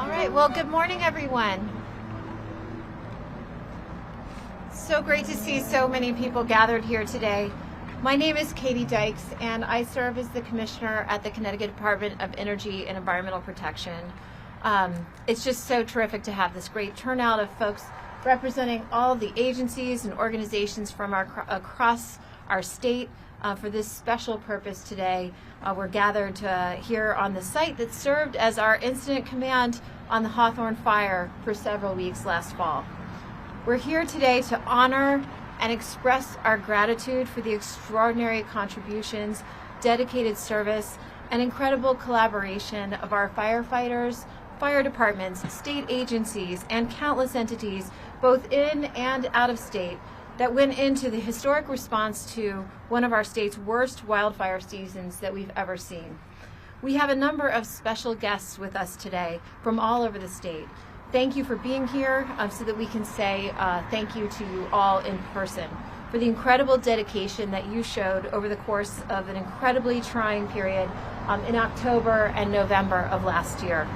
All right, well, good morning, everyone. So great to see so many people gathered here today. My name is Katie Dykes, and I serve as the Commissioner at the Connecticut Department of Energy and Environmental Protection. It's just so terrific to have this great turnout of folks representing all of the agencies and organizations from across our state for this special purpose today. We're gathered here on the site that served as our incident command on the Hawthorne Fire for several weeks last fall. We're here today to honor and express our gratitude for the extraordinary contributions, dedicated service, and incredible collaboration of our firefighters, fire departments, state agencies, and countless entities, both in and out of state, that went into the historic response to one of our state's worst wildfire seasons that we've ever seen. We have a number of special guests with us today from all over the state. Thank you for being here so that we can say thank you to you all in person for the incredible dedication that you showed over the course of an incredibly trying period in October and November of last year.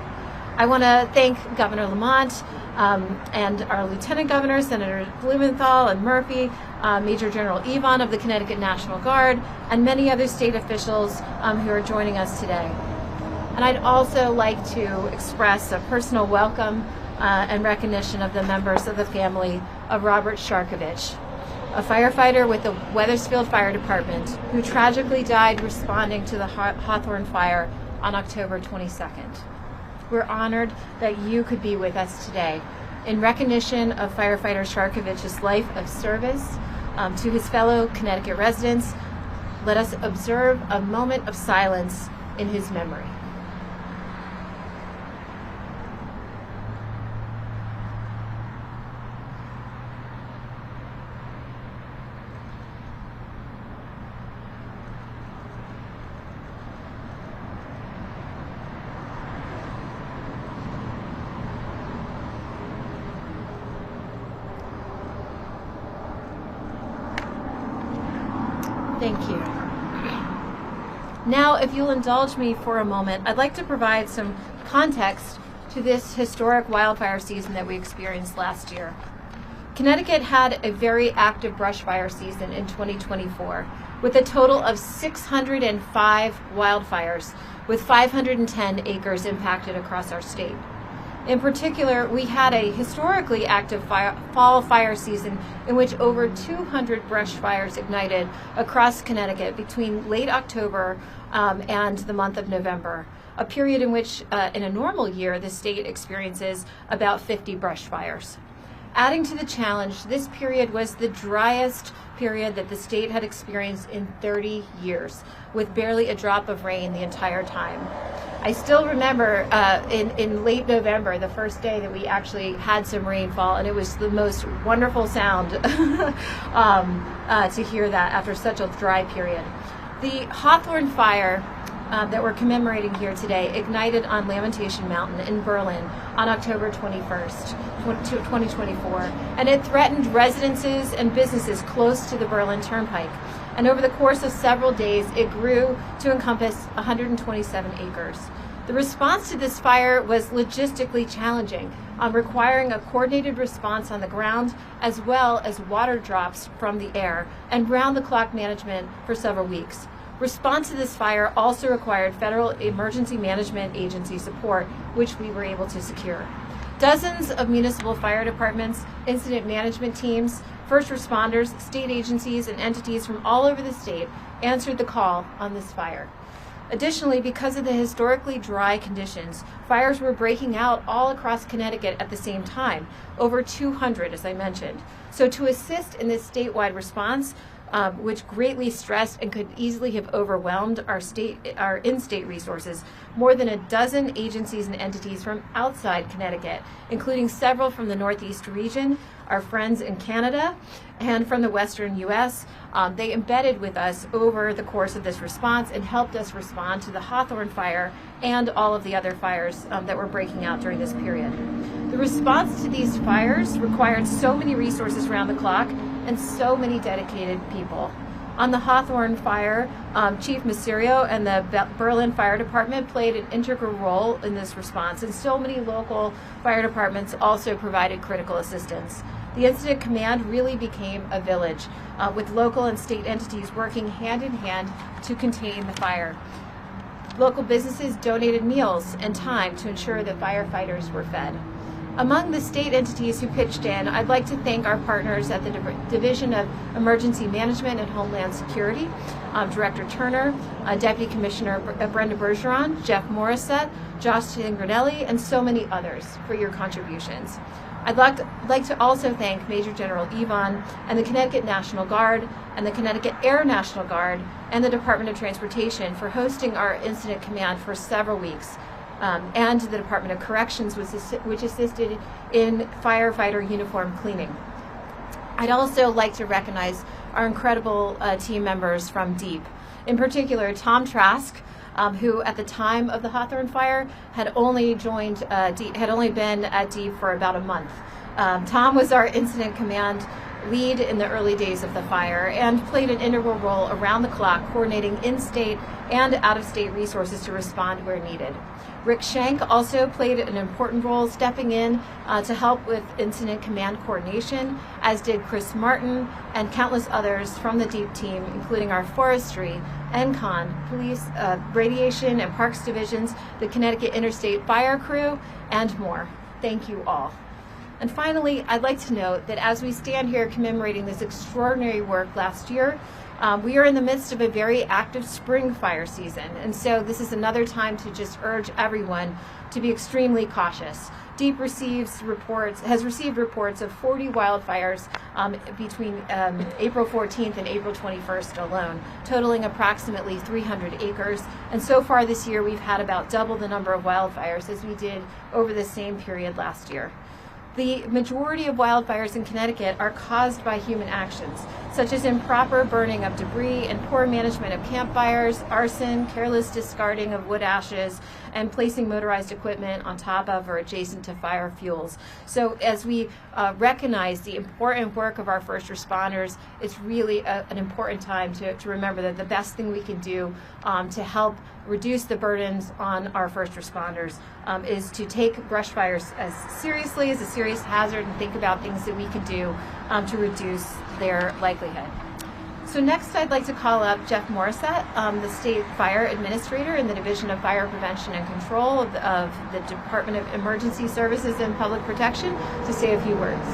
I want to thank Governor Lamont and our Lieutenant Governor, Senator Blumenthal and Murphy, Major General Yvonne of the Connecticut National Guard, and many other state officials who are joining us today. And I'd also like to express a personal welcome and recognition of the members of the family of Robert Sharkevich, a firefighter with the Wethersfield Fire Department who tragically died responding to the Hawthorne Fire on October 22nd. We're honored that you could be with us today in recognition of firefighter Sharkevich's life of service to his fellow Connecticut residents. Let us observe a moment of silence in his memory. Thank you. Now, if you'll indulge me for a moment, I'd like to provide some context to this historic wildfire season that we experienced last year. Connecticut had a very active brush fire season in 2024, with a total of 605 wildfires, with 510 acres impacted across our state. In particular, we had a historically active fall fire season in which over 200 brush fires ignited across Connecticut between late October and the month of November, a period in which, in a normal year, the state experiences about 50 brush fires. Adding to the challenge, this period was the driest period that the state had experienced in 30 years, with barely a drop of rain the entire time. I still remember in late November, the first day that we actually had some rainfall, and it was the most wonderful sound to hear that after such a dry period. The Hawthorne Fire that we're commemorating here today ignited on Lamentation Mountain in Berlin on October 21st, 2024, and it threatened residences and businesses close to the Berlin Turnpike. And over the course of several days, it grew to encompass 127 acres. The response to this fire was logistically challenging, requiring a coordinated response on the ground, as well as water drops from the air, and round-the-clock management for several weeks. Response to this fire also required federal emergency management agency support, which we were able to secure. Dozens of municipal fire departments, incident management teams, first responders, state agencies, and entities from all over the state answered the call on this fire. Additionally, because of the historically dry conditions, fires were breaking out all across Connecticut at the same time, over 200, as I mentioned. So to assist in this statewide response, which greatly stressed and could easily have overwhelmed our in-state resources, more than a dozen agencies and entities from outside Connecticut, including several from the Northeast region, our friends in Canada, and from the Western U.S., they embedded with us over the course of this response and helped us respond to the Hawthorne Fire and all of the other fires that were breaking out during this period. The response to these fires required so many resources around the clock and so many dedicated people. On the Hawthorne fire, Chief Mysterio and the Berlin Fire Department played an integral role in this response, and so many local fire departments also provided critical assistance. The incident command really became a village, with local and state entities working hand in hand to contain the fire. Local businesses donated meals and time to ensure that firefighters were fed. Among the state entities who pitched in, I'd like to thank our partners at the Division of Emergency Management and Homeland Security, Director Turner, Deputy Commissioner Brenda Bergeron, Jeff Morissette, Josh Tingranelli, and so many others for your contributions. I'd like to also thank Major General Yvonne and the Connecticut National Guard and the Connecticut Air National Guard and the Department of Transportation for hosting our incident command for several weeks, and the Department of Corrections, which assisted in firefighter uniform cleaning. I'd also like to recognize our incredible team members from DEEP. In particular, Tom Trask, who at the time of the Hawthorne fire had only been at DEEP for about a month. Tom was our incident command lead in the early days of the fire and played an integral role around the clock, coordinating in-state and out-of-state resources to respond where needed. Rick Schenk also played an important role, stepping in to help with incident command coordination, as did Chris Martin and countless others from the DEEP team, including our forestry, ENCON, police, radiation and parks divisions, the Connecticut Interstate Fire Crew, and more. Thank you all. And finally, I'd like to note that as we stand here commemorating this extraordinary work last year, we are in the midst of a very active spring fire season, and so this is another time to just urge everyone to be extremely cautious. DEEP has received reports of 40 wildfires between April 14th and April 21st alone, totaling approximately 300 acres. And so far this year, we've had about double the number of wildfires as we did over the same period last year. The majority of wildfires in Connecticut are caused by human actions, such as improper burning of debris and poor management of campfires, arson, careless discarding of wood ashes, and placing motorized equipment on top of or adjacent to fire fuels. So as we recognize the important work of our first responders, it's really an important time to remember that the best thing we can do to help reduce the burdens on our first responders is to take brush fires as seriously as a serious hazard and think about things that we can do to reduce their likelihood. So next I'd like to call up Jeff Morissette, the State Fire Administrator in the Division of Fire Prevention and Control of the Department of Emergency Services and Public Protection, to say a few words.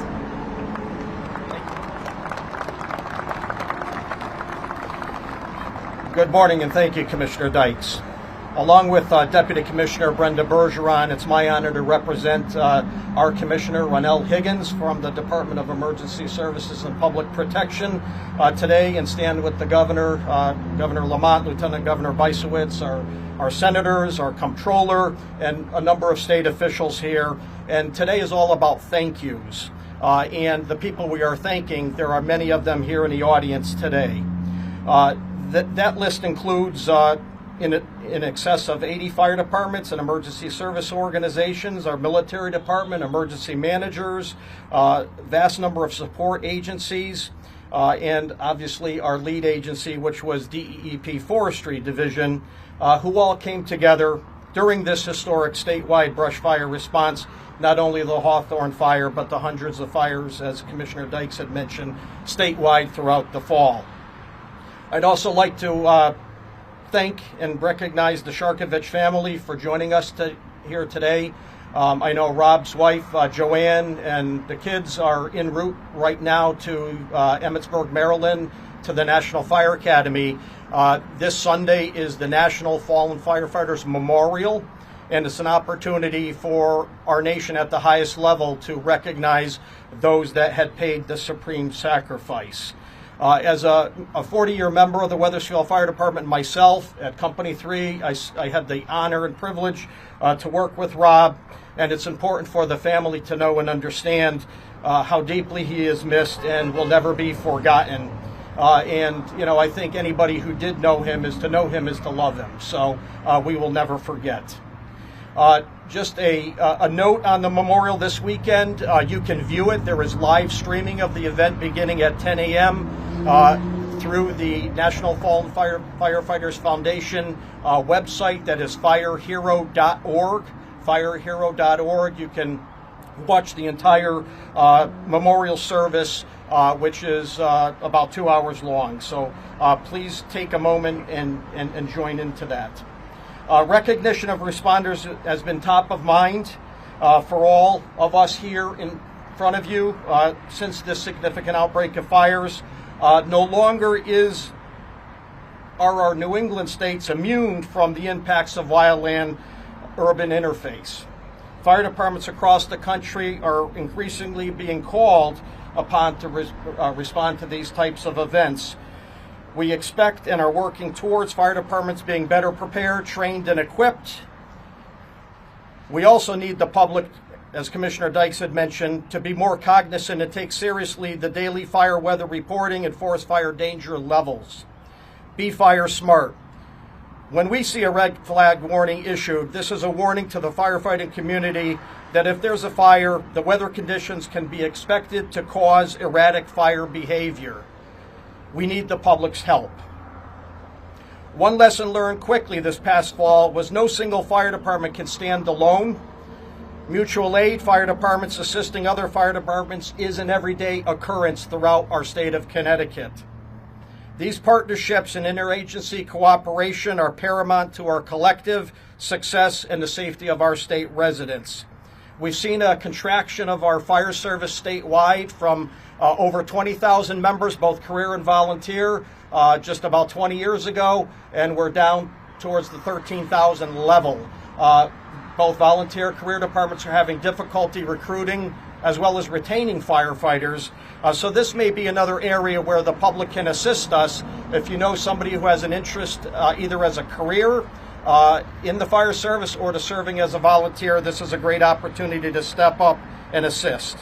Good morning, and thank you, Commissioner Dykes. Along with Deputy Commissioner Brenda Bergeron, it's my honor to represent our Commissioner, Ronell Higgins, from the Department of Emergency Services and Public Protection today, and stand with the Governor, Governor Lamont, Lieutenant Governor Bysewicz, our senators, our comptroller, and a number of state officials here. And today is all about thank yous. And the people we are thanking, there are many of them here in the audience today. That list includes in excess of 80 fire departments and emergency service organizations, our military department, emergency managers, vast number of support agencies, and obviously our lead agency, which was DEEP Forestry Division, who all came together during this historic statewide brush fire response, not only the Hawthorne fire, but the hundreds of fires, as Commissioner Dykes had mentioned, statewide throughout the fall. I'd also like to thank and recognize the Sharkevich family for joining us here today. I know Rob's wife, Joanne, and the kids are en route right now to Emmitsburg, Maryland, to the National Fire Academy. This Sunday is the National Fallen Firefighters Memorial, and it's an opportunity for our nation at the highest level to recognize those that had paid the supreme sacrifice. As a 40-year member of the Wethersfield Fire Department myself, at Company 3, I had the honor and privilege to work with Rob, and it's important for the family to know and understand how deeply he is missed and will never be forgotten. And, you know, I think anybody who did know him is to love him, so we will never forget. Just a note on the memorial this weekend. You can view it. There is live streaming of the event beginning at 10 a.m. through the National Fallen Firefighters Foundation website, that is firehero.org. Firehero.org. You can watch the entire memorial service, which is about 2 hours long. So please take a moment and join into that. Recognition of responders has been top of mind for all of us here in front of you since this significant outbreak of fires. No longer are our New England states immune from the impacts of wildland-urban interface. Fire departments across the country are increasingly being called upon to respond to these types of events. We expect and are working towards fire departments being better prepared, trained, and equipped. We also need the public, as Commissioner Dykes had mentioned, to be more cognizant and take seriously the daily fire weather reporting and forest fire danger levels. Be fire smart. When we see a red flag warning issued, this is a warning to the firefighting community that if there's a fire, the weather conditions can be expected to cause erratic fire behavior. We need the public's help. One lesson learned quickly this past fall was no single fire department can stand alone. Mutual aid, fire departments assisting other fire departments, is an everyday occurrence throughout our state of Connecticut. These partnerships and interagency cooperation are paramount to our collective success and the safety of our state residents. We've seen a contraction of our fire service statewide from over 20,000 members, both career and volunteer, just about 20 years ago, and we're down towards the 13,000 level. Both volunteer career departments are having difficulty recruiting as well as retaining firefighters. So this may be another area where the public can assist us. If you know somebody who has an interest either as a career in the fire service or to serving as a volunteer, this is a great opportunity to step up and assist.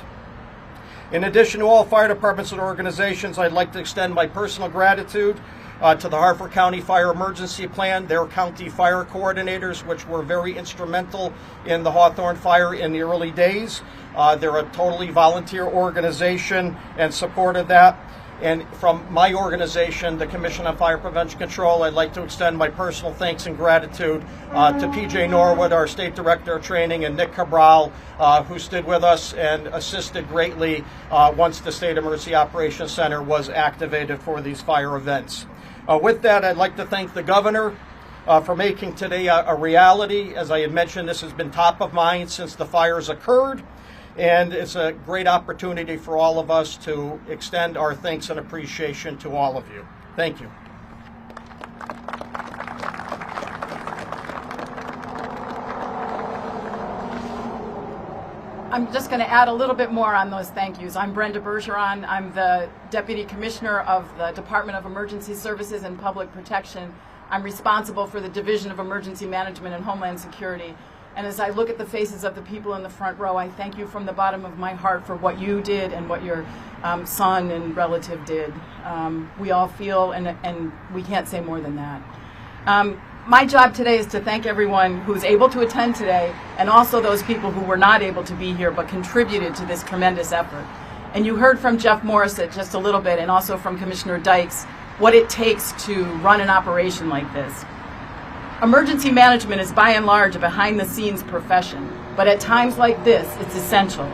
In addition to all fire departments and organizations, I'd like to extend my personal gratitude to the Harford County Fire Emergency Plan, their county fire coordinators, which were very instrumental in the Hawthorne fire in the early days. They're a totally volunteer organization and supported that. And from my organization, the Commission on Fire Prevention Control, I'd like to extend my personal thanks and gratitude to PJ Norwood, our State Director of Training, and Nick Cabral, who stood with us and assisted greatly once the State Emergency Operations Center was activated for these fire events. With that, I'd like to thank the Governor for making today a reality. As I had mentioned, this has been top of mind since the fires occurred. And it's a great opportunity for all of us to extend our thanks and appreciation to all of you. Thank you. I'm just going to add a little bit more on those thank yous. I'm Brenda Bergeron. I'm the Deputy Commissioner of the Department of Emergency Services and Public Protection. I'm responsible for the Division of Emergency Management and Homeland Security. And as I look at the faces of the people in the front row, I thank you from the bottom of my heart for what you did and what your son and relative did. We all feel, and we can't say more than that. My job today is to thank everyone who's able to attend today, and also those people who were not able to be here but contributed to this tremendous effort. And you heard from Jeff Morissette just a little bit, and also from Commissioner Dykes, what it takes to run an operation like this. Emergency management is by and large a behind-the-scenes profession, but at times like this, it's essential.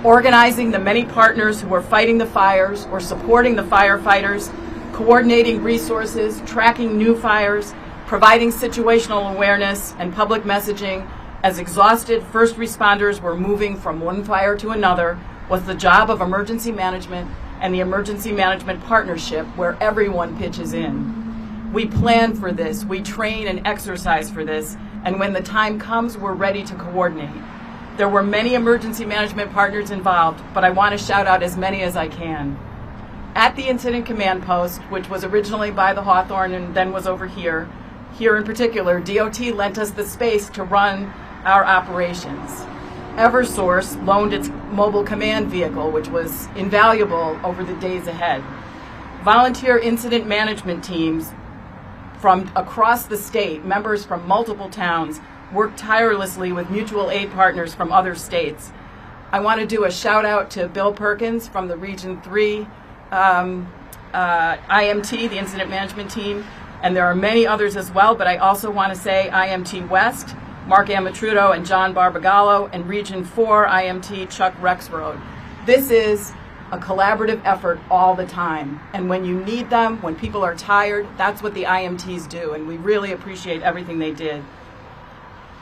Organizing the many partners who are fighting the fires or supporting the firefighters, coordinating resources, tracking new fires, providing situational awareness and public messaging as exhausted first responders were moving from one fire to another was the job of emergency management and the emergency management partnership where everyone pitches in. We plan for this, we train and exercise for this, and when the time comes, we're ready to coordinate. There were many emergency management partners involved, but I want to shout out as many as I can. At the Incident Command Post, which was originally by the Hawthorne and then was over here in particular, DOT lent us the space to run our operations. Eversource loaned its mobile command vehicle, which was invaluable over the days ahead. Volunteer incident management teams from across the state, members from multiple towns, worked tirelessly with mutual aid partners from other states. I want to do a shout out to Bill Perkins from the Region 3 IMT, the Incident Management Team, and there are many others as well, but I also want to say IMT West, Mark Amatrudo and John Barbagallo, and Region 4 IMT Chuck Rexroad. This is a collaborative effort all the time, and when you need them, when people are tired, that's what the IMTs do, and we really appreciate everything they did.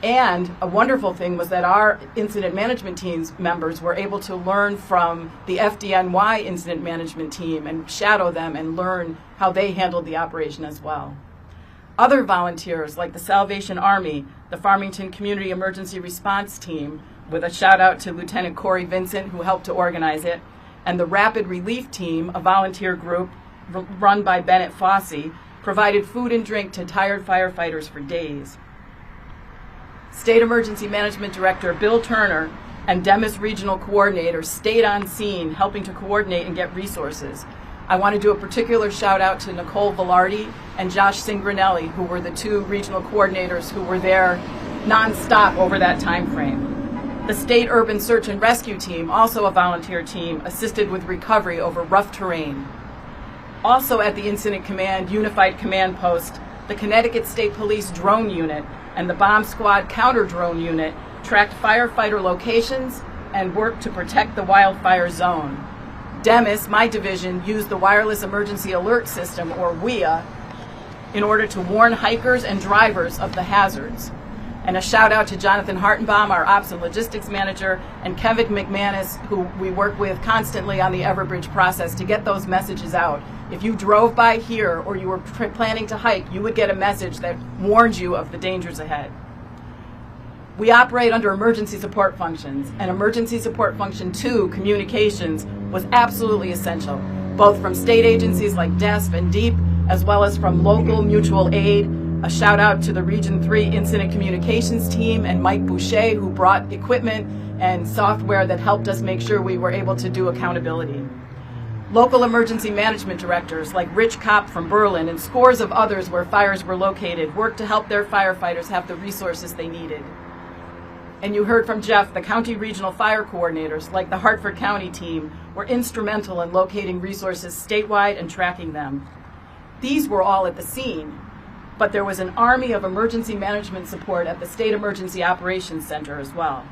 And a wonderful thing was that our incident management team's members were able to learn from the FDNY incident management team and shadow them and learn how they handled the operation as well. Other volunteers like the Salvation Army, the Farmington Community Emergency Response Team, with a shout out to Lieutenant Corey Vincent who helped to organize it, and the Rapid Relief Team, a volunteer group run by Bennett Fossey, provided food and drink to tired firefighters for days. State Emergency Management Director Bill Turner and Demis Regional Coordinator stayed on scene helping to coordinate and get resources. I want to do a particular shout out to Nicole Velarde and Josh Singranelli, who were the two regional coordinators who were there nonstop over that time frame. The State Urban Search and Rescue Team, also a volunteer team, assisted with recovery over rough terrain. Also at the Incident Command Unified Command Post, the Connecticut State Police Drone Unit and the Bomb Squad Counter Drone Unit tracked firefighter locations and worked to protect the wildfire zone. Demis, my division, used the Wireless Emergency Alert System, or WEA, in order to warn hikers and drivers of the hazards. And a shout out to Jonathan Hartenbaum, our Ops and Logistics Manager, and Kevin McManus, who we work with constantly on the Everbridge process to get those messages out. If you drove by here or you were planning to hike, you would get a message that warned you of the dangers ahead. We operate under emergency support functions, and Emergency Support Function 2, communications, was absolutely essential, both from state agencies like DESP and DEEP, as well as from local mutual aid. A shout out to the Region 3 Incident Communications Team and Mike Boucher, who brought equipment and software that helped us make sure we were able to do accountability. Local emergency management directors like Rich Kopp from Berlin and scores of others where fires were located worked to help their firefighters have the resources they needed. And you heard from Jeff, the county regional fire coordinators like the Hartford County team were instrumental in locating resources statewide and tracking them. These were all at the scene, but there was an army of emergency management support at the State Emergency Operations Center as well.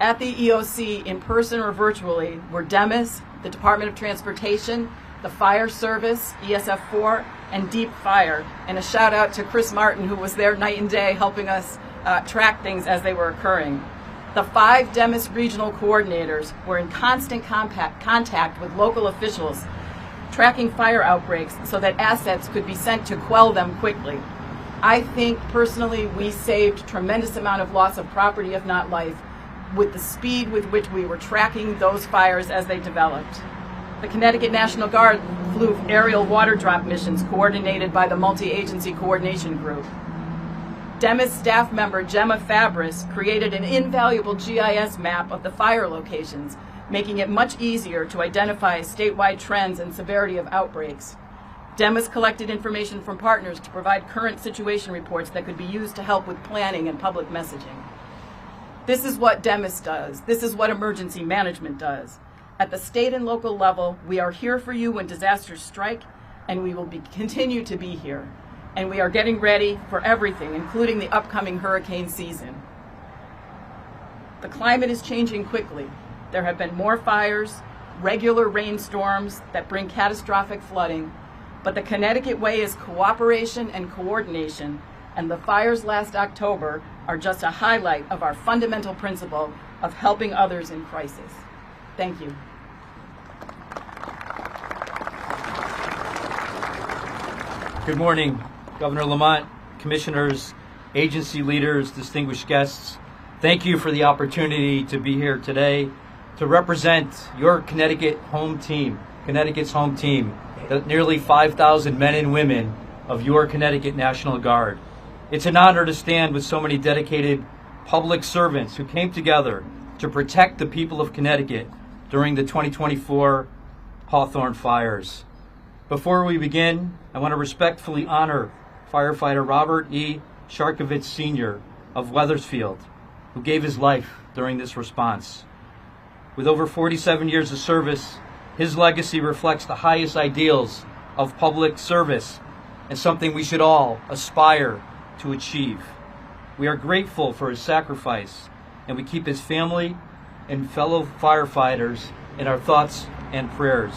At the EOC, in person or virtually, were Demis, the Department of Transportation, the Fire Service, ESF4, and Deep Fire. And a shout out to Chris Martin, who was there night and day helping us track things as they were occurring. The 5 Demis regional coordinators were in constant contact with local officials, tracking fire outbreaks so that assets could be sent to quell them quickly. I think personally we saved tremendous amount of loss of property, if not life, with the speed with which we were tracking those fires as they developed. The Connecticut National Guard flew aerial water drop missions coordinated by the Multi-Agency Coordination Group. Demis staff member Gemma Fabris created an invaluable GIS map of the fire locations, making it much easier to identify statewide trends and severity of outbreaks. Demis collected information from partners to provide current situation reports that could be used to help with planning and public messaging. This is what Demis does. This is what emergency management does. At the state and local level, we are here for you when disasters strike, and we will continue to be here. And we are getting ready for everything, including the upcoming hurricane season. The climate is changing quickly. There have been more fires, regular rainstorms that bring catastrophic flooding, but the Connecticut way is cooperation and coordination, and the fires last October are just a highlight of our fundamental principle of helping others in crisis. Thank you. Good morning, Governor Lamont, commissioners, agency leaders, distinguished guests. Thank you for the opportunity to be here today to represent your Connecticut's home team, the nearly 5,000 men and women of your Connecticut National Guard. It's an honor to stand with so many dedicated public servants who came together to protect the people of Connecticut during the 2024 Hawthorne fires. Before we begin, I want to respectfully honor firefighter Robert E. Sharkevich Sr. of Wethersfield, who gave his life during this response. With over 47 years of service, his legacy reflects the highest ideals of public service and something we should all aspire to achieve. We are grateful for his sacrifice, and we keep his family and fellow firefighters in our thoughts and prayers.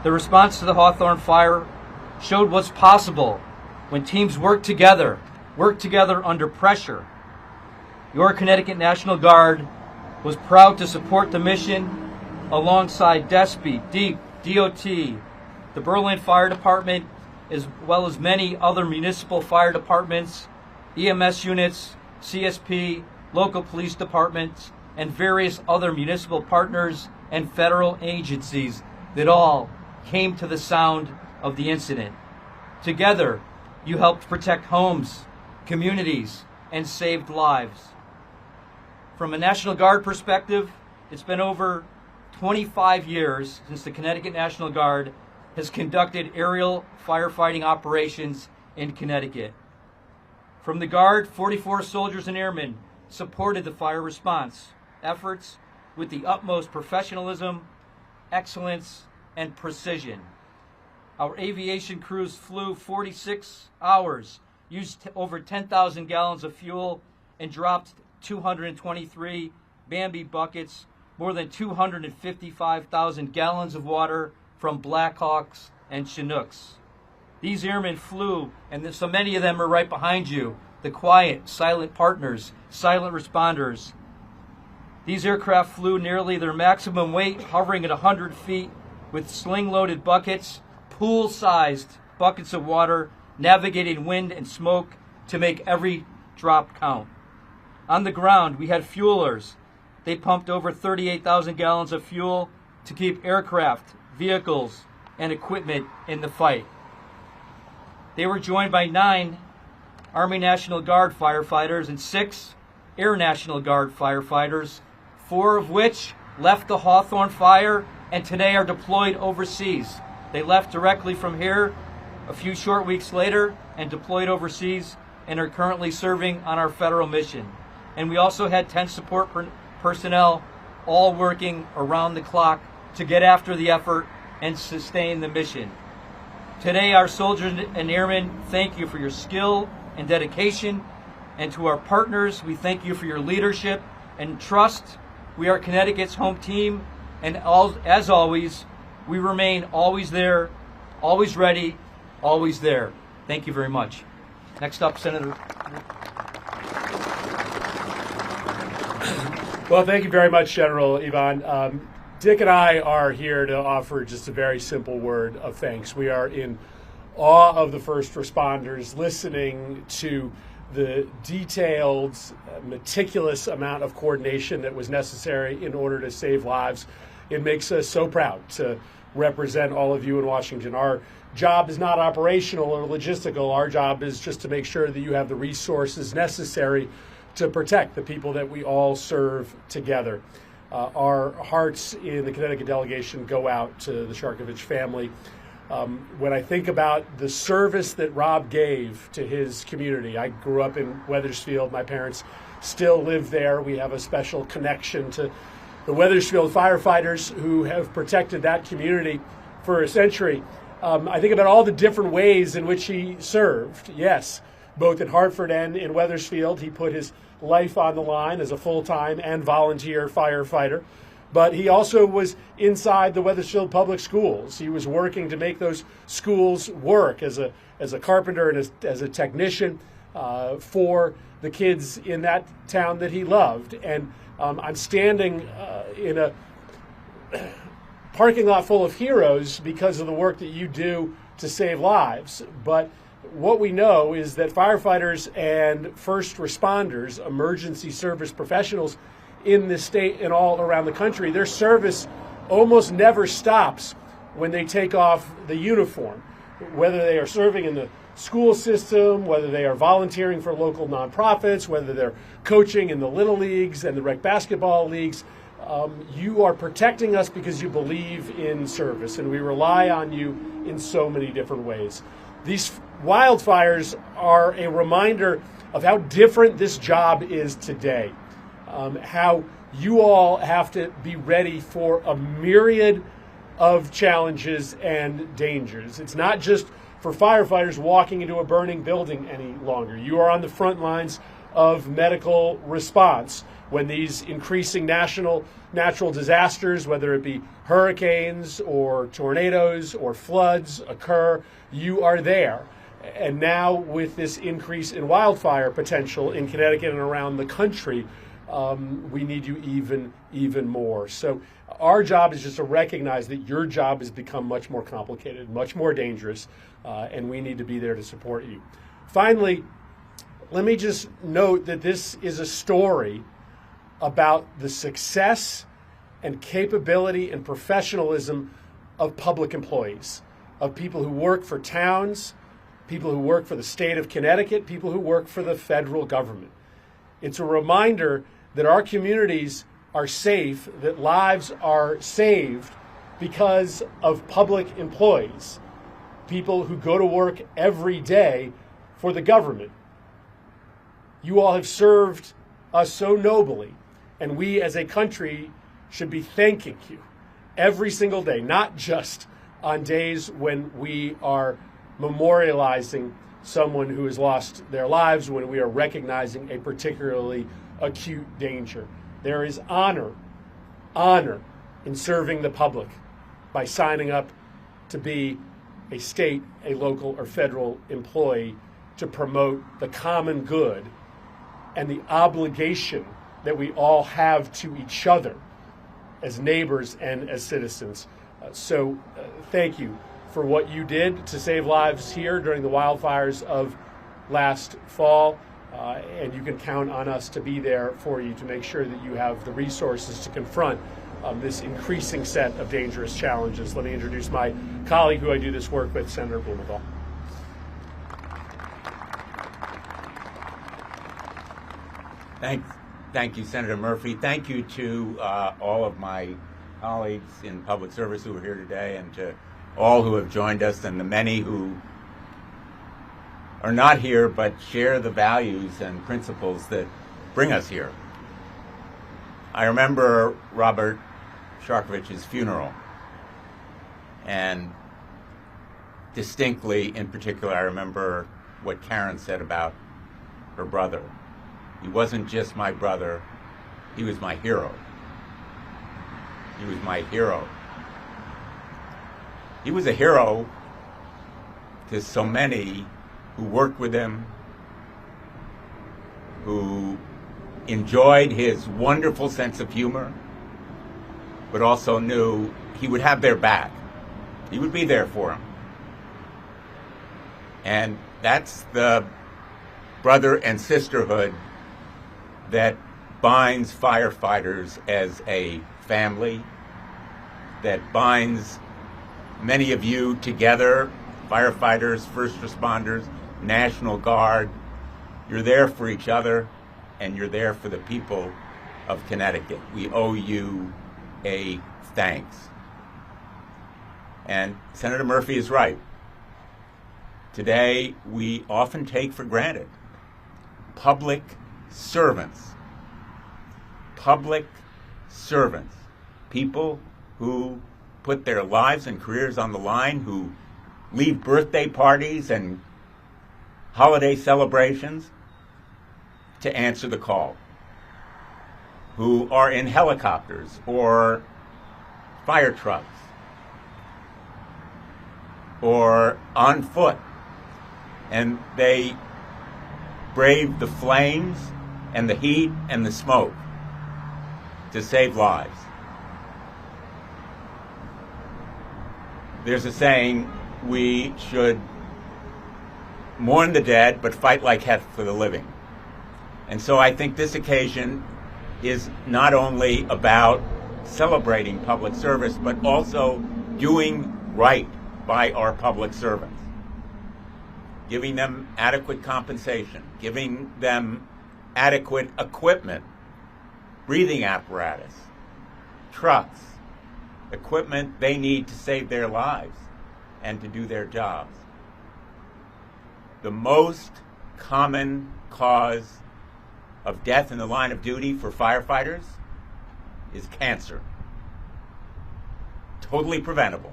The response to the Hawthorne fire showed what's possible when teams work together under pressure. Your Connecticut National Guard was proud to support the mission alongside DESPE, DOT, the Berlin Fire Department, as well as many other municipal fire departments, EMS units, CSP, local police departments, and various other municipal partners and federal agencies that all came to the sound of the incident. Together, you helped protect homes, communities, and saved lives. From a National Guard perspective, it's been over 25 years since the Connecticut National Guard has conducted aerial firefighting operations in Connecticut. From the Guard, 44 soldiers and airmen supported the fire response efforts with the utmost professionalism, excellence, and precision. Our aviation crews flew 46 hours, used over 10,000 gallons of fuel, and dropped 223 Bambi buckets, more than 255,000 gallons of water from Blackhawks and Chinooks. These airmen flew, and so many of them are right behind you, the quiet, silent partners, silent responders. These aircraft flew nearly their maximum weight, hovering at 100 feet, with sling-loaded buckets, pool-sized buckets of water, navigating wind and smoke to make every drop count. On the ground, we had fuelers. They pumped over 38,000 gallons of fuel to keep aircraft, vehicles, and equipment in the fight. They were joined by 9 Army National Guard firefighters and 6 Air National Guard firefighters, 4 of which left the Hawthorne fire and today are deployed overseas. They left directly from here a few short weeks later and deployed overseas and are currently serving on our federal mission. And we also had 10 support personnel all working around the clock to get after the effort and sustain the mission. Today, our soldiers and airmen thank you for your skill and dedication, and to our partners, we thank you for your leadership and trust. We are Connecticut's home team, and as always, we remain always there, always ready, always there. Thank you very much. Next up, Senator. Well, thank you very much, General Ivan. Dick and I are here to offer just a very simple word of thanks. We are in awe of the first responders, listening to the detailed, meticulous amount of coordination that was necessary in order to save lives. It makes us so proud to represent all of you in Washington. Our job is not operational or logistical. Our job is just to make sure that you have the resources necessary to protect the people that we all serve together. Our hearts in the Connecticut delegation go out to the Sharkevich family. When I think about the service that Rob gave to his community, I grew up in Wethersfield. My parents still live there. We have a special connection to the Wethersfield firefighters who have protected that community for a century. I think about all the different ways in which he served. Yes, both in Hartford and in Wethersfield, he put his life on the line as a full-time and volunteer firefighter. But he also was inside the Wethersfield public schools. He was working to make those schools work as a carpenter and as a technician for the kids in that town that he loved. And I'm standing in a parking lot full of heroes because of the work that you do to save lives. But what we know is that firefighters and first responders, emergency service professionals in this state and all around the country, their service almost never stops when they take off the uniform. Whether they are serving in the school system, whether they are volunteering for local nonprofits, whether they're coaching in the little leagues and the rec basketball leagues, you are protecting us because you believe in service, and we rely on you in so many different ways. These wildfires are a reminder of how different this job is today, how you all have to be ready for a myriad of challenges and dangers. It's not just for firefighters walking into a burning building any longer. You are on the front lines of medical response when these increasing natural disasters, whether it be hurricanes or tornadoes or floods, occur. You are there. And now with this increase in wildfire potential in Connecticut and around the country, we need you even more. So our job is just to recognize that your job has become much more complicated, much more dangerous, and we need to be there to support you. Finally, let me just note that this is a story about the success and capability and professionalism of public employees, of people who work for towns, people who work for the state of Connecticut, people who work for the federal government. It's a reminder that our communities are safe, that lives are saved because of public employees, people who go to work every day for the government. You all have served us so nobly, and we as a country should be thanking you every single day, not just on days when we are memorializing someone who has lost their lives, when we are recognizing a particularly acute danger. There is honor in serving the public by signing up to be a state, a local, or federal employee to promote the common good and the obligation that we all have to each other as neighbors and as citizens. So thank you for what you did to save lives here during the wildfires of last fall. And you can count on us to be there for you to make sure that you have the resources to confront this increasing set of dangerous challenges. Let me introduce my colleague who I do this work with, Senator Blumenthal. Thank you, Senator Murphy. Thank you to all of my colleagues in public service who are here today, and to all who have joined us, and the many who are not here but share the values and principles that bring us here. I remember Robert Sharkevich's funeral, and distinctly, in particular, I remember what Karen said about her brother. He wasn't just my brother, he was my hero. He was my hero. He was a hero to so many who worked with him, who enjoyed his wonderful sense of humor, but also knew he would have their back. He would be there for them. And that's the brother and sisterhood that binds firefighters as a family, that binds many of you together, firefighters, first responders, National Guard. You're there for each other, and you're there for the people of Connecticut. We owe you a thanks. And Senator Murphy is right. Today, we often take for granted public servants. Public servants. People who put their lives and careers on the line, who leave birthday parties and holiday celebrations to answer the call, who are in helicopters or fire trucks or on foot, and they brave the flames and the heat and the smoke to save lives. There's a saying, we should mourn the dead but fight like heck for the living. And so I think this occasion is not only about celebrating public service, but also doing right by our public servants, giving them adequate compensation, giving them adequate equipment, breathing apparatus, trucks, equipment they need to save their lives and to do their jobs. The most common cause of death in the line of duty for firefighters is cancer. totally preventable,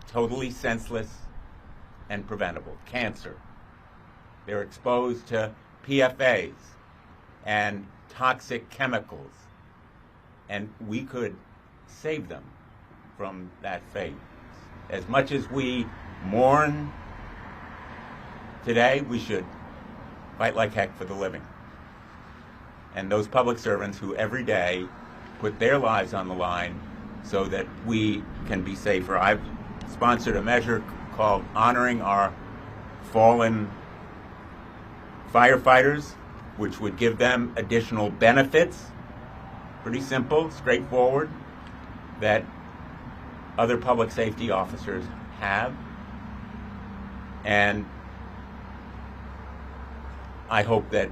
totally senseless and preventable. Cancer. They're exposed to PFAs and toxic chemicals, and we could save them from that fate. As much as we mourn today, we should fight like heck for the living. And those public servants who every day put their lives on the line so that we can be safer. I've sponsored a measure called Honoring Our Fallen Firefighters, which would give them additional benefits, pretty simple, straightforward, that other public safety officers have. And I hope that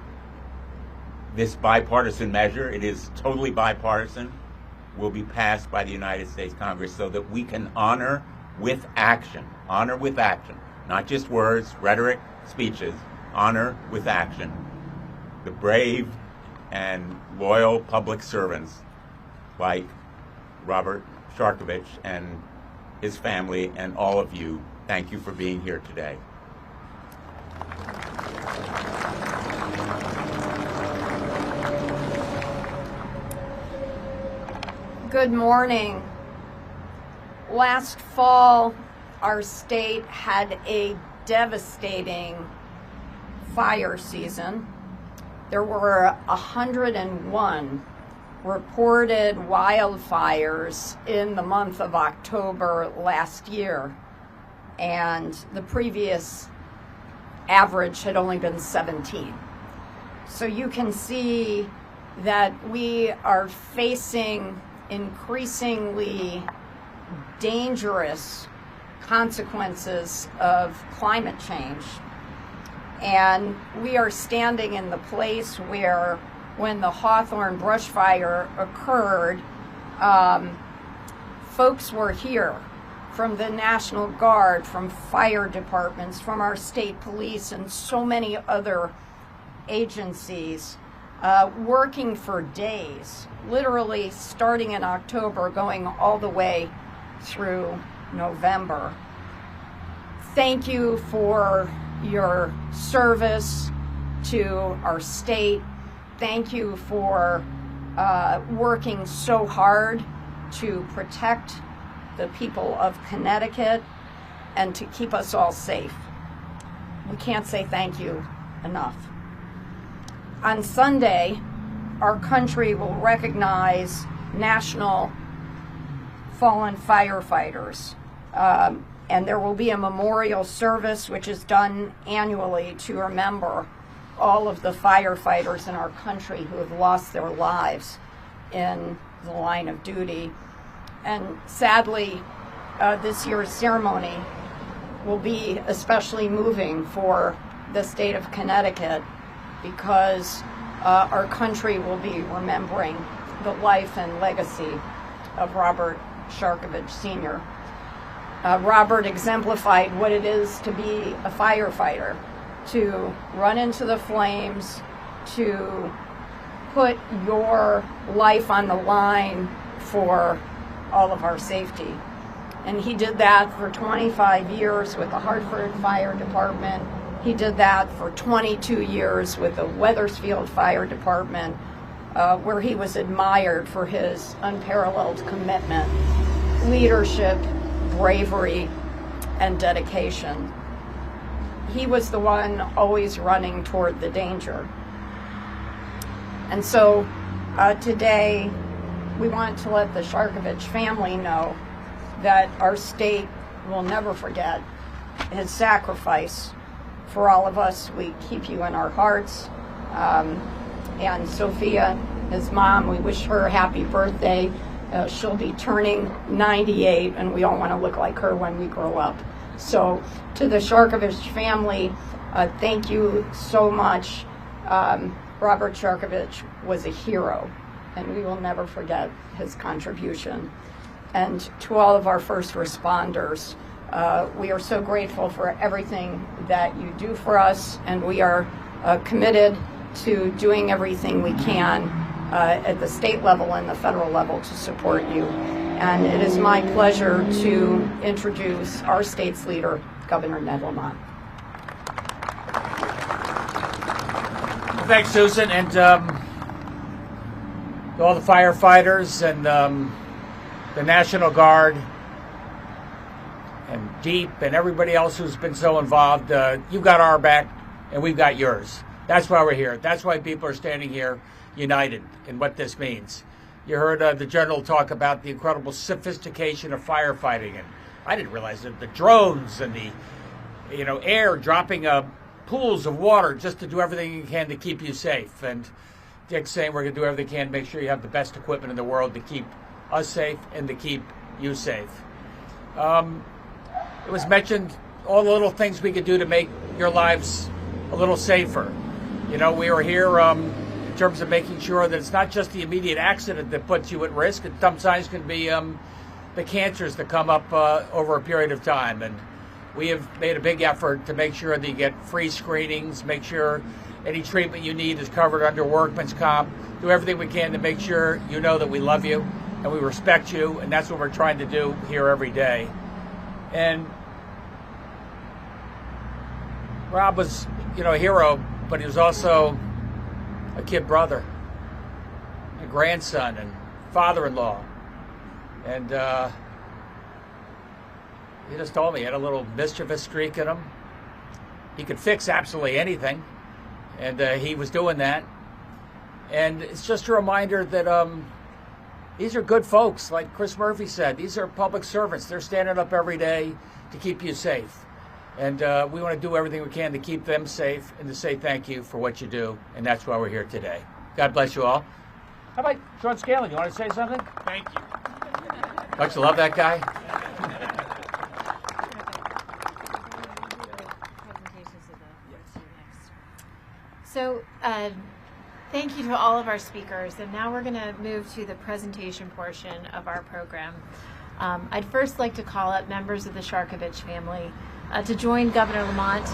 this bipartisan measure, it is totally bipartisan, will be passed by the United States Congress so that we can honor with action, not just words, rhetoric, speeches, honor with action, the brave and loyal public servants like Robert Sharkevich and his family and all of you. Thank you for being here today. Good morning. Last fall, our state had a devastating fire season. There were 101 reported wildfires in the month of October last year, and the previous average had only been 17. So you can see that we are facing increasingly dangerous consequences of climate change. And we are standing in the place where, when the Hawthorne brush fire occurred, folks were here from the National Guard, from fire departments, from our state police, and so many other agencies working for days, literally starting in October, going all the way through November. Thank you for your service to our state. Thank you for working so hard to protect the people of Connecticut and to keep us all safe. We can't say thank you enough. On Sunday, our country will recognize National Fallen Firefighters, and there will be a memorial service which is done annually to remember all of the firefighters in our country who have lost their lives in the line of duty. And sadly, this year's ceremony will be especially moving for the state of Connecticut, because our country will be remembering the life and legacy of Robert Sharkevich Sr. Robert exemplified what it is to be a firefighter, to run into the flames, to put your life on the line for all of our safety. And he did that for 25 years with the Hartford Fire Department. He did that for 22 years with the Wethersfield Fire Department, where he was admired for his unparalleled commitment, leadership, bravery, and dedication. He was the one always running toward the danger. And so today, we want to let the Sharkevich family know that our state will never forget his sacrifice for all of us. We keep you in our hearts. And Sophia, his mom, we wish her a happy birthday. She'll be turning 98, and we all want to look like her when we grow up. So to the Sharkevich family, thank you so much. Robert Sharkevich was a hero, and we will never forget his contribution. And to all of our first responders, we are so grateful for everything that you do for us, and we are committed to doing everything we can at the state level and the federal level to support you. And it is my pleasure to introduce our state's leader, Governor Ned Lamont. Thanks, Susan, and to all the firefighters and the National Guard and DEEP and everybody else who's been so involved. You've got our back, and we've got yours. That's why we're here. That's why people are standing here united in what this means. You heard the general talk about the incredible sophistication of firefighting, and I didn't realize that the drones and the air dropping pools of water just to do everything you can to keep you safe. And Dick's saying we're going to do everything we can to make sure you have the best equipment in the world to keep us safe and to keep you safe. It was mentioned all the little things we could do to make your lives a little safer. We are here in terms of making sure that it's not just the immediate accident that puts you at risk. It sometimes can be the cancers that come up over a period of time. And we have made a big effort to make sure that you get free screenings, make sure any treatment you need is covered under workman's comp, do everything we can to make sure you know that we love you and we respect you, and that's what we're trying to do here every day. And Rob was, a hero, but he was also a kid brother, a grandson, and father-in-law. And he just told me he had a little mischievous streak in him. He could fix absolutely anything, and he was doing that. And it's just a reminder that these are good folks, like Chris Murphy said. These are public servants. They're standing up every day to keep you safe. And we want to do everything we can to keep them safe and to say thank you for what you do, and that's why we're here today. God bless you all. How about Sean Scanlon? You want to say something? Thank you. Don't you love that guy? So thank you to all of our speakers, and now we're going to move to the presentation portion of our program. I'd first like to call up members of the Sharkevich family to join Governor Lamont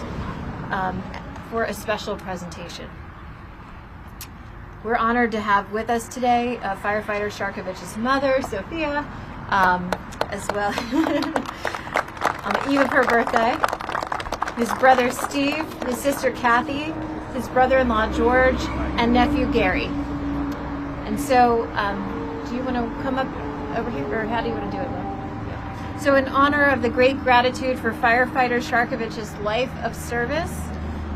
for a special presentation. We're honored to have with us today firefighter Sharkevich's mother, Sophia, as well on the eve of her birthday, his brother Steve, his sister Kathy, his brother-in-law George, and nephew Gary. And so, do you want to come up over here, or how do you want to do it, Mom? Yeah. So in honor of the great gratitude for firefighter Sharkevich's life of service,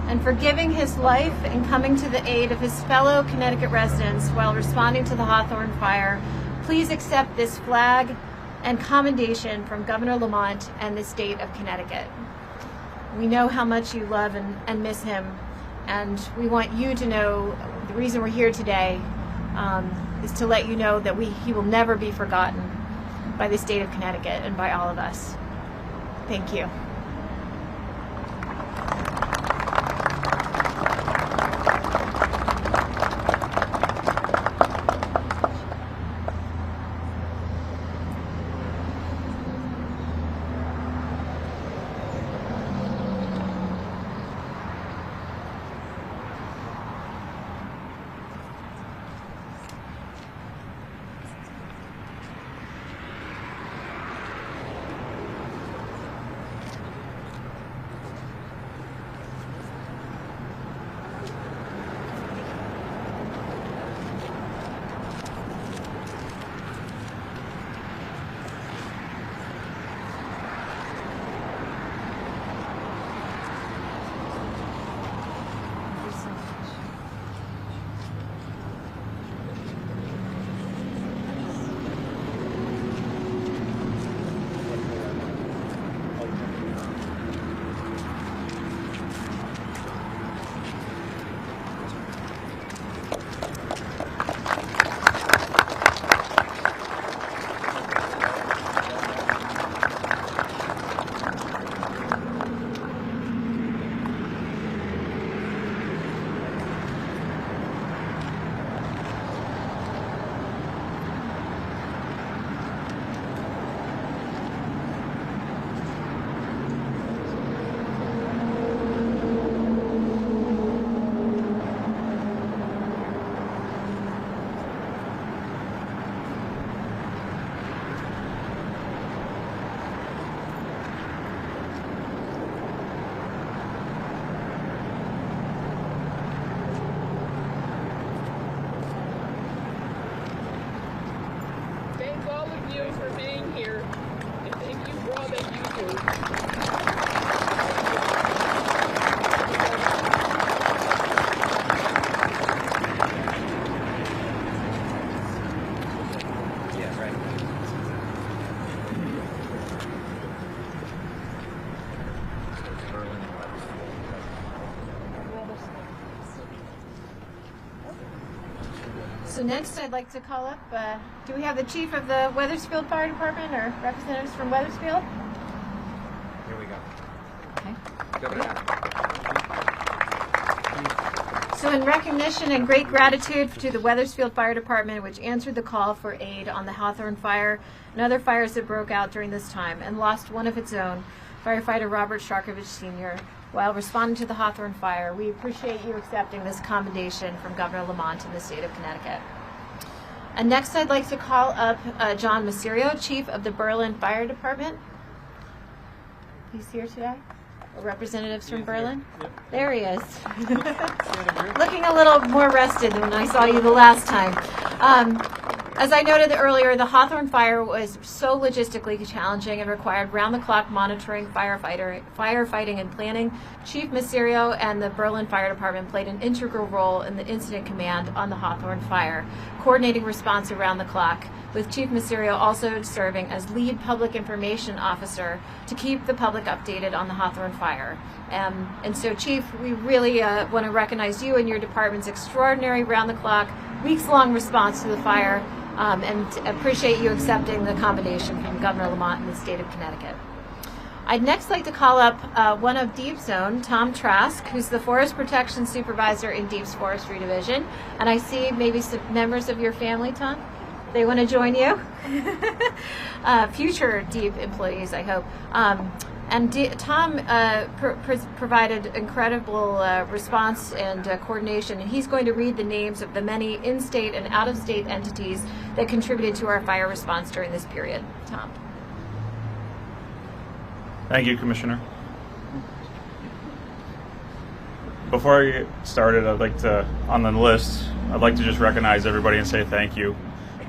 and for giving his life and coming to the aid of his fellow Connecticut residents while responding to the Hawthorne fire, please accept this flag and commendation from Governor Lamont and the state of Connecticut. We know how much you love and miss him, and we want you to know the reason we're here today is to let you know that he will never be forgotten by the state of Connecticut and by all of us. Thank you. come here and think you more than you do. Yeah, right. So next I'd like to call up, do we have the chief of the Wethersfield Fire Department or representatives from Wethersfield? Here we go. Okay. Governor. So in recognition and great gratitude to the Wethersfield Fire Department, which answered the call for aid on the Hawthorne Fire and other fires that broke out during this time and lost one of its own, firefighter Robert Sharkevich Sr., while responding to the Hawthorne Fire, we appreciate you accepting this commendation from Governor Lamont in the state of Connecticut. And next I'd like to call up John Maserio, Chief of the Berlin Fire Department. He's here today. Representatives from Berlin? Yep. There he is. Looking a little more rested than when I saw you the last time. As I noted earlier, the Hawthorne Fire was so logistically challenging and required round-the-clock monitoring, firefighting, and planning. Chief Maserio and the Berlin Fire Department played an integral role in the incident command on the Hawthorne Fire, coordinating response around the clock, with Chief Maserio also serving as lead public information officer to keep the public updated on the Hawthorne Fire. And so, Chief, we really want to recognize you and your department's extraordinary round-the-clock, weeks-long response to the fire, and appreciate you accepting the commendation from Governor Lamont in the state of Connecticut. I'd next like to call up one of Deep's Zone, Tom Trask, who's the Forest Protection Supervisor in Deep's Forestry Division. And I see maybe some members of your family, Tom. They want to join you. Future Deep employees, I hope. Tom provided incredible response and coordination, and he's going to read the names of the many in-state and out-of-state entities that contributed to our fire response during this period. Tom. Thank you, Commissioner. Before I get started, I'd like to just recognize everybody and say thank you.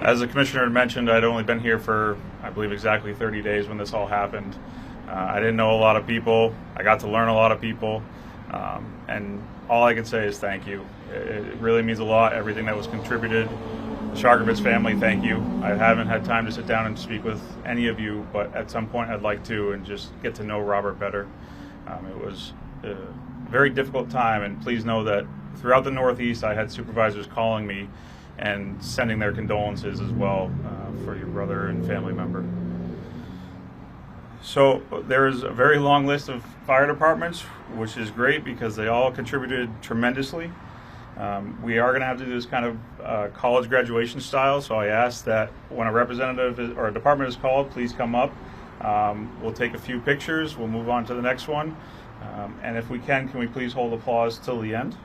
As the Commissioner had mentioned, I'd only been here for, I believe, exactly 30 days when this all happened. I didn't know a lot of people. I got to learn a lot of people. And all I can say is thank you. It really means a lot, everything that was contributed. The Sharkevich family, thank you. I haven't had time to sit down and speak with any of you, but at some point I'd like to and just get to know Robert better. It was a very difficult time, and please know that throughout the Northeast I had supervisors calling me and sending their condolences as well for your brother and family member. So there is a very long list of fire departments, which is great because they all contributed tremendously. We are going to have to do this kind of college graduation style, so I ask that when a representative or a department is called, please come up. We'll take a few pictures, we'll move on to the next one, and if we can we please hold applause till the end?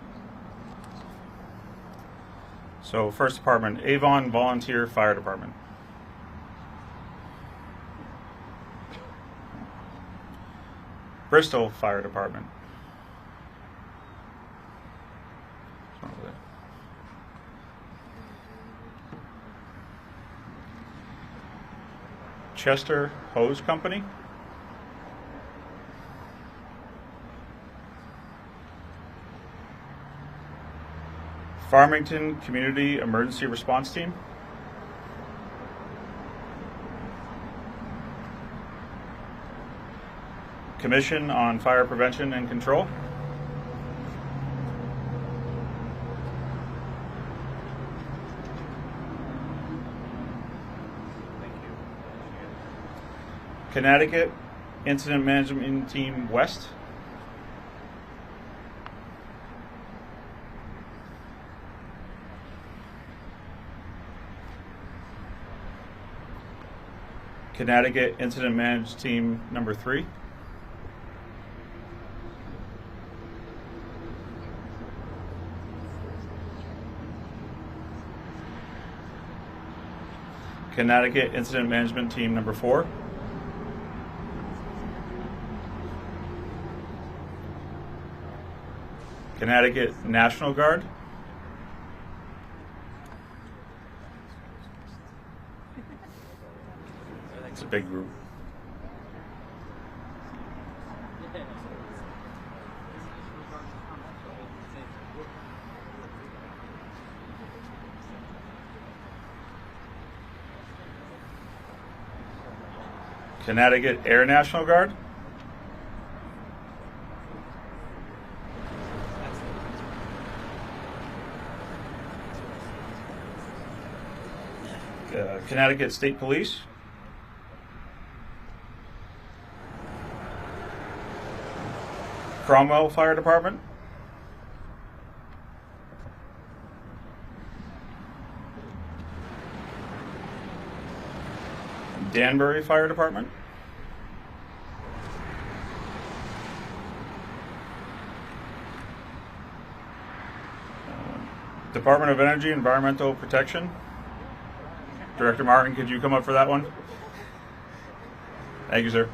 So first department, Avon Volunteer Fire Department. Bristol Fire Department. Chester Hose Company. Farmington Community Emergency Response Team. Commission on Fire Prevention and Control. Connecticut Incident Management Team West. Connecticut Incident Management Team number 3. Connecticut Incident Management Team number 4. Connecticut National Guard. a big group. Connecticut Air National Guard. Connecticut State Police. Cromwell Fire Department. Danbury Fire Department. Department of Energy Environmental Protection. Director Martin, could you come up for that one? Thank you, sir.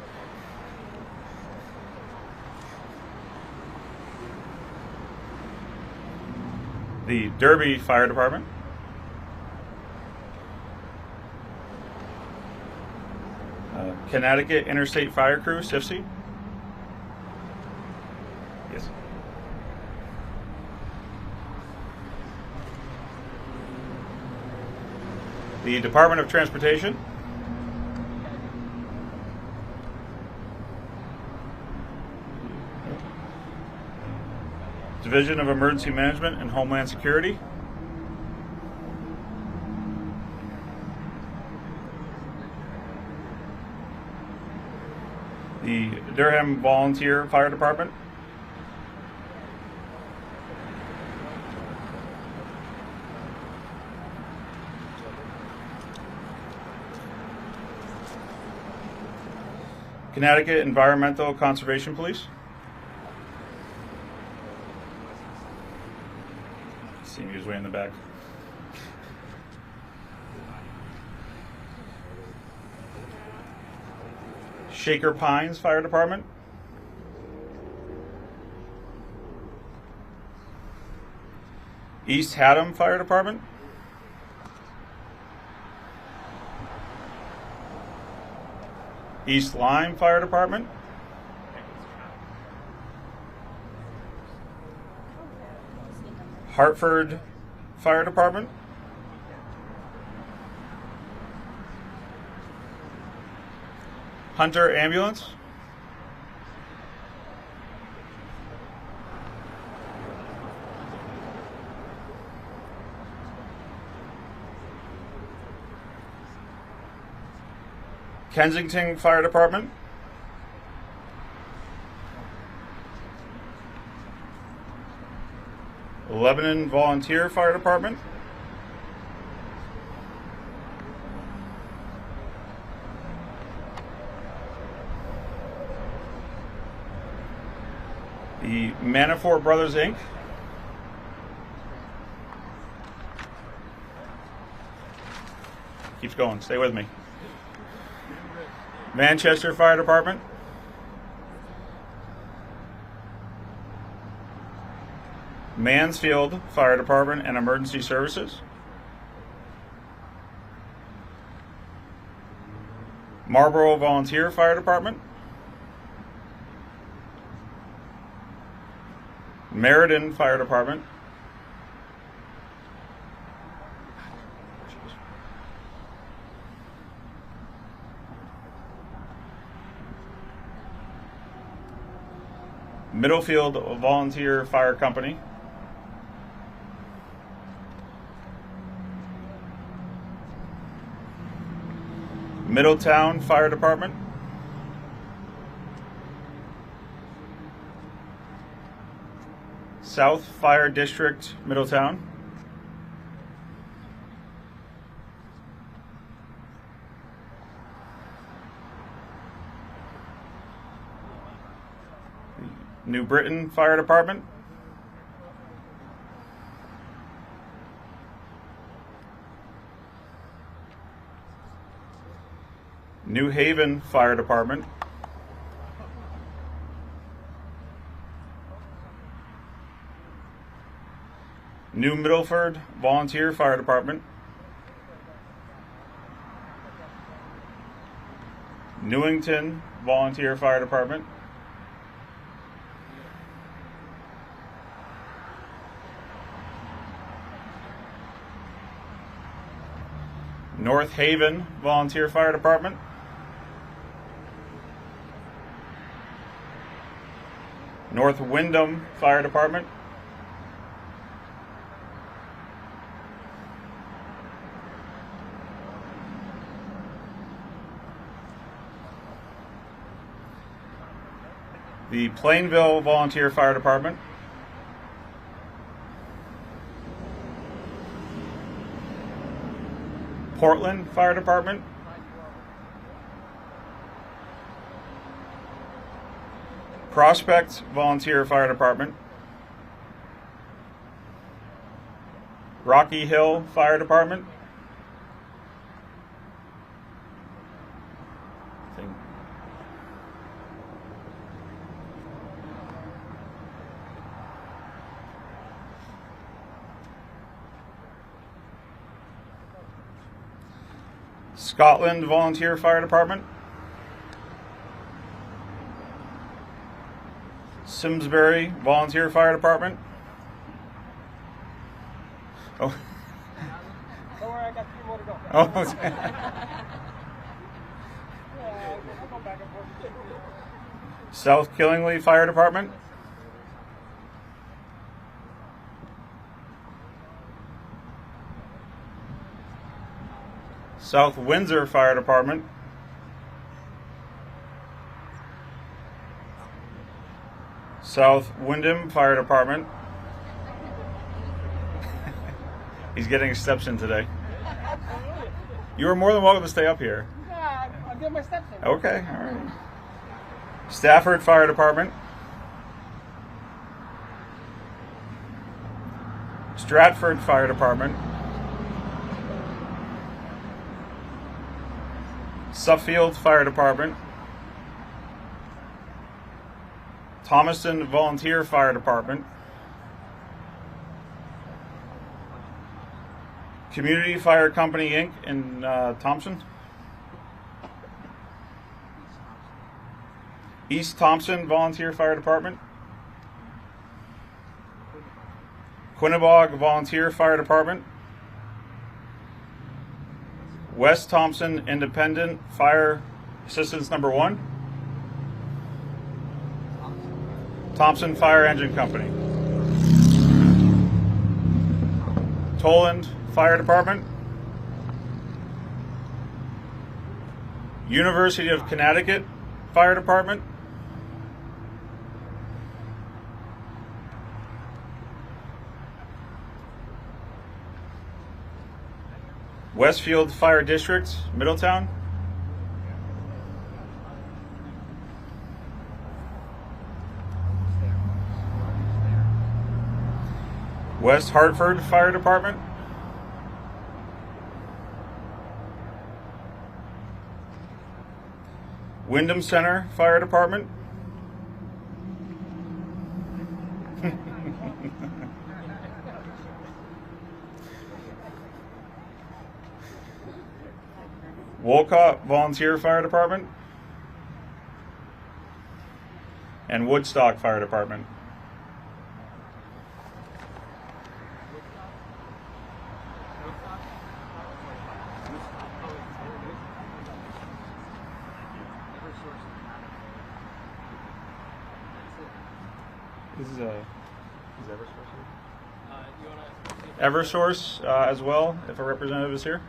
The Derby Fire Department. Connecticut Interstate Fire Crew, SIFC. Yes. The Department of Transportation. Division of Emergency Management and Homeland Security. The Durham Volunteer Fire Department. Connecticut Environmental Conservation Police. See him, he was way in the back. Shaker Pines Fire Department. East Haddam Fire Department. East Lyme Fire Department. Hartford Fire Department. Hunter Ambulance. Kensington Fire Department. Lebanon Volunteer Fire Department. The Manafort Brothers, Inc. Keeps going. Stay with me. Manchester Fire Department. Mansfield Fire Department and Emergency Services. Marlborough Volunteer Fire Department. Meriden Fire Department. Middlefield Volunteer Fire Company. Middletown Fire Department. South Fire District, Middletown. New Britain Fire Department. New Haven Fire Department. New Middleford Volunteer Fire Department. Newington Volunteer Fire Department, North Haven Volunteer Fire Department, North Windham Fire Department, the Plainville Volunteer Fire Department, Portland Fire Department, Prospect Volunteer Fire Department, Rocky Hill Fire Department, Scotland Volunteer Fire Department, Simsbury Volunteer Fire Department. Oh. Don't worry, I got 3 more to go. Oh. I'll go back and forth. South Killingly Fire Department, South Windsor Fire Department, South Windham Fire Department. He's getting steps in today. You are more than welcome to stay up here. Yeah, I'll get my steps in. Okay, all right. Stafford Fire Department, Stratford Fire Department, Suffield Fire Department, Thomaston Volunteer Fire Department, Community Fire Company Inc. in Thompson, East Thompson Volunteer Fire Department, Quinnebog Volunteer Fire Department, West Thompson Independent Fire Assistance Number 1, Thompson Fire Engine Company, Toland Fire Department, University of Connecticut Fire Department, Westfield Fire District, Middletown, West Hartford Fire Department, Wyndham Center Fire Department, Wolcott Volunteer Fire Department, and Woodstock Fire Department. This is Eversource as well, if a representative is here.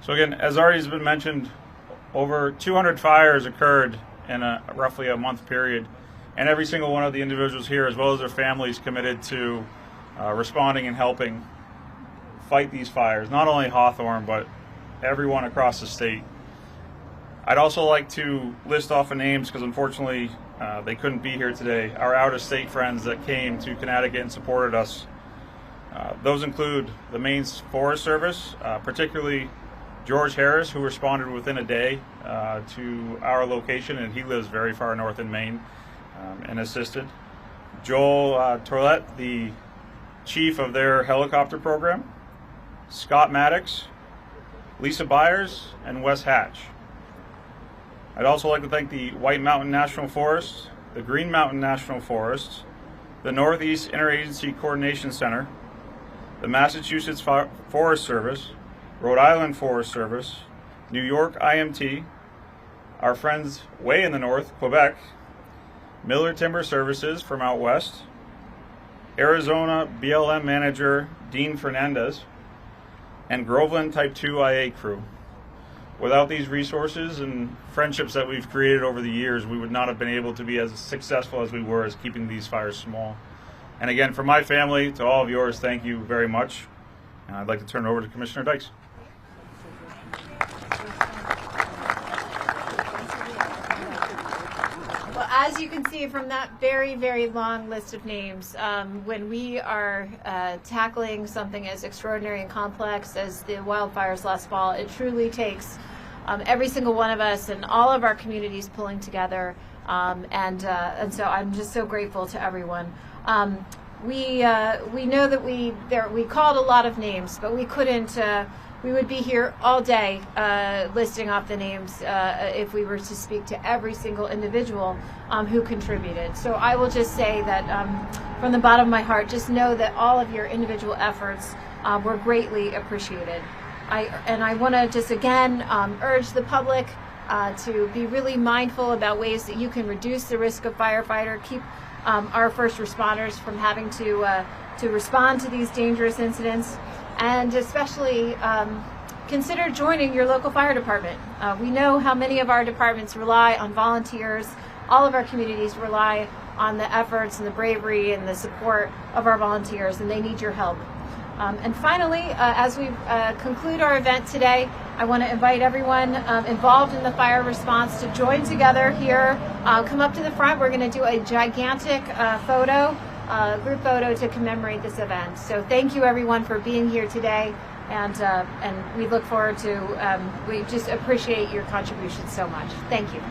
So again, as already has been mentioned, over 200 fires occurred in roughly a month period, and every single one of the individuals here, as well as their families, committed to responding and helping fight these fires, not only Hawthorne, but everyone across the state. I'd also like to list off the names, because unfortunately they couldn't be here today, our out-of-state friends that came to Connecticut and supported us. Those include the Maine Forest Service, particularly George Harris, who responded within a day to our location, and he lives very far north in Maine, and assisted. Joel Torlett, the chief of their helicopter program. Scott Maddox, Lisa Byers, and Wes Hatch. I'd also like to thank the White Mountain National Forest, the Green Mountain National Forest, the Northeast Interagency Coordination Center, the Massachusetts Forest Service, Rhode Island Forest Service, New York IMT, our friends way in the north, Quebec, Miller Timber Services from out west, Arizona BLM Manager Dean Fernandez, and Groveland Type 2 IA crew. Without these resources and friendships that we've created over the years, we would not have been able to be as successful as we were as keeping these fires small. And again, from my family to all of yours, thank you very much. And I'd like to turn it over to Commissioner Dykes. Well, as you can see from that very, very long list of names, when we are tackling something as extraordinary and complex as the wildfires last fall, it truly takes every single one of us and all of our communities pulling together, and so I'm just so grateful to everyone. We know that we called a lot of names, but we couldn't. We would be here all day listing off the names if we were to speak to every single individual who contributed. So I will just say that from the bottom of my heart, just know that all of your individual efforts were greatly appreciated. I want to just again urge the public to be really mindful about ways that you can reduce the risk of firefighter, keep our first responders from having to respond to these dangerous incidents, and especially consider joining your local fire department. We know how many of our departments rely on volunteers. All of our communities rely on the efforts and the bravery and the support of our volunteers, and they need your help. And finally, as we conclude our event today, I want to invite everyone involved in the fire response to join together here. Come up to the front. We're going to do a gigantic group photo to commemorate this event. So thank you everyone for being here today, and we look forward to, we just appreciate your contributions so much. Thank you.